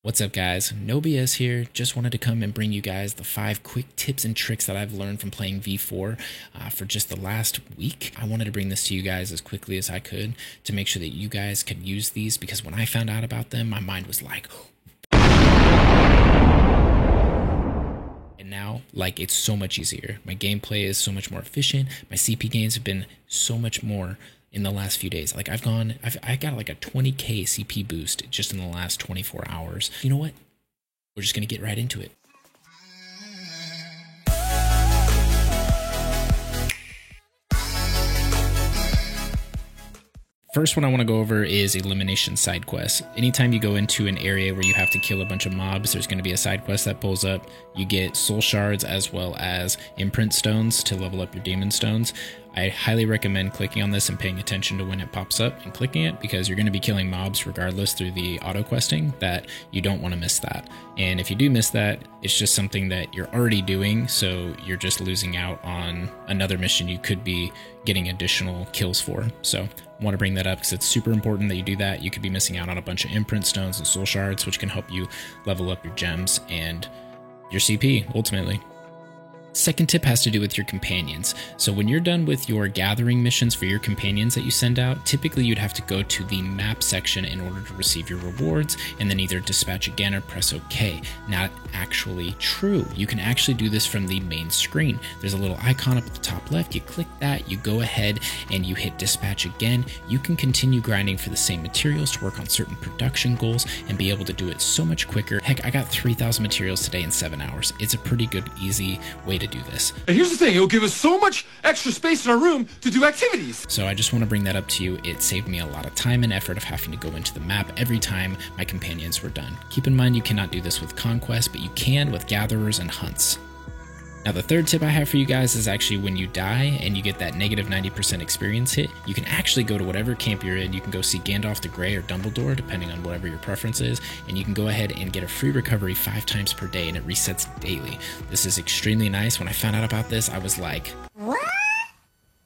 What's up guys, No BS here. Just wanted to come and bring you guys the 5 quick tips and tricks that I've learned from playing V4 for just the last week. I wanted to bring this to you guys as quickly as I could to make sure that you guys could use these, because when I found out about them, my mind was like, and now it's so much easier. My gameplay is so much more efficient. My CP gains have been so much more in the last few days. I got like a 20k CP boost just in the last 24 hours. You know what? We're just gonna get right into it. First one I want to go over is elimination side quests. Anytime you go into an area where you have to kill a bunch of mobs, there's going to be a side quest that pulls up. You get soul shards as well as imprint stones to level up your demon stones. I highly recommend clicking on this and paying attention to when it pops up and clicking it, because you're going to be killing mobs regardless through the auto questing. That you don't want to miss that. And if you do miss that, it's just something that you're already doing, so you're just losing out on another mission you could be getting additional kills for. So I want to bring that up because it's super important that you do that. You could be missing out on a bunch of imprint stones and soul shards, which can help you level up your gems and your CP ultimately. Second tip has to do with your companions. So when you're done with your gathering missions for your companions that you send out, typically you'd have to go to the map section in order to receive your rewards, and then either dispatch again or press OK. Not actually true. You can actually do this from the main screen. There's a little icon up at the top left. You click that, you go ahead and you hit dispatch again. You can continue grinding for the same materials to work on certain production goals and be able to do it so much quicker. Heck, I got 3,000 materials today in 7 hours. It's a pretty good, easy way to do this. And here's the thing, it'll give us so much extra space in our room to do activities. So I just want to bring that up to you. It saved me a lot of time and effort of having to go into the map every time my companions were done. Keep in mind you cannot do this with conquest, but you can with gatherers and hunts. Now the third tip I have for you guys is actually when you die and you get that negative 90% experience hit, you can actually go to whatever camp you're in. You can go see Gandalf the Grey or Dumbledore, depending on whatever your preference is, and you can go ahead and get a free recovery 5 times per day, and it resets daily. This is extremely nice. When I found out about this, I was like, what?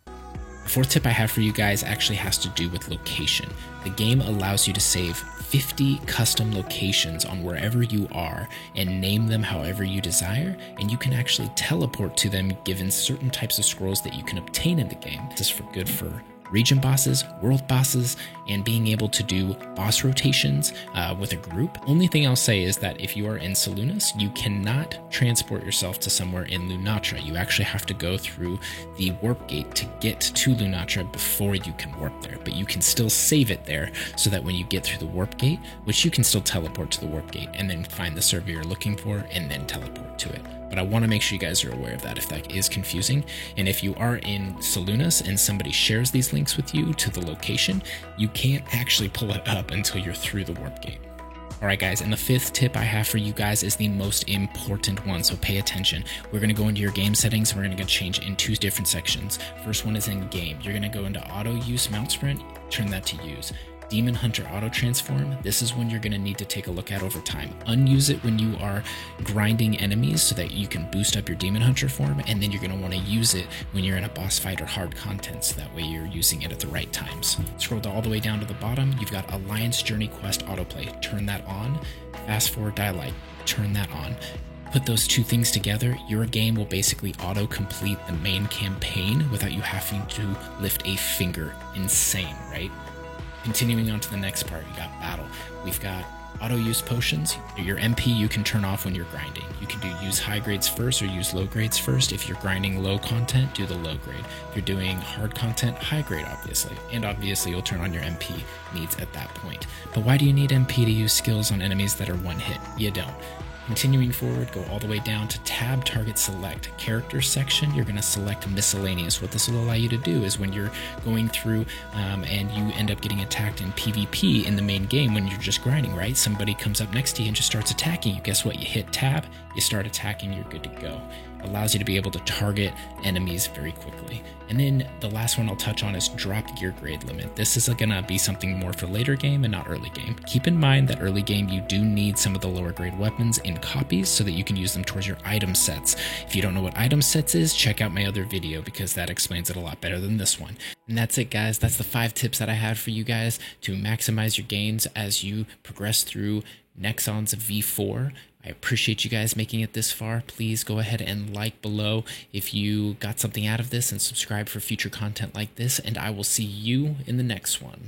The fourth tip I have for you guys actually has to do with location. The game allows you to save 50 custom locations on wherever you are and name them however you desire, and you can actually teleport to them given certain types of scrolls that you can obtain in the game. This is good for region bosses, world bosses, and being able to do boss rotations with a group. Only thing I'll say is that if you are in Selûnus, you cannot transport yourself to somewhere in Lunatra. You actually have to go through the warp gate to get to Lunatra before you can warp there, but you can still save it there so that when you get through the warp gate, which you can still teleport to the warp gate and then find the server you're looking for and then teleport to it. But I want to make sure you guys are aware of that if that is confusing. And if you are in Selûnus and somebody shares these links with you to the location, you can't actually pull it up until you're through the warp gate. Alright guys, and the fifth tip I have for you guys is the most important one, so pay attention. We're going to go into your game settings and we're going to change in 2 different sections. First one is in game. You're going to go into auto use mount sprint, turn that to use. Demon Hunter Auto Transform, this is one you're going to need to take a look at over time. Unuse it when you are grinding enemies so that you can boost up your Demon Hunter form, and then you're going to want to use it when you're in a boss fight or hard content, so that way you're using it at the right times. Scroll all the way down to the bottom, you've got Alliance Journey Quest Autoplay. Turn that on. Fast Forward Dialight, turn that on. Put those 2 things together, your game will basically auto-complete the main campaign without you having to lift a finger. Insane, right? Continuing on to the next part, we got battle. We've got auto use potions. Your MP you can turn off when you're grinding. You can use high grades first or use low grades first. If you're grinding low content, do the low grade. If you're doing hard content, high grade obviously. And obviously you'll turn on your MP needs at that point. But why do you need MP to use skills on enemies that are one hit? You don't. Continuing forward, go all the way down to tab target select. Character section, you're going to select miscellaneous. What this will allow you to do is when you're going through and you end up getting attacked in PvP in the main game when you're just grinding, right? Somebody comes up next to you and just starts attacking you. Guess what? You hit tab, you start attacking, you're good to go. Allows you to be able to target enemies very quickly. And then the last one I'll touch on is drop gear grade limit. This is going to be something more for later game and not early game. Keep in mind that early game you do need some of the lower grade weapons in copies so that you can use them towards your item sets. If you don't know what item sets is, check out my other video because that explains it a lot better than this one. And that's it guys, that's the 5 tips that I had for you guys to maximize your gains as you progress through Nexon's V4. I appreciate you guys making it this far. Please go ahead and like below if you got something out of this and subscribe for future content like this, and I will see you in the next one.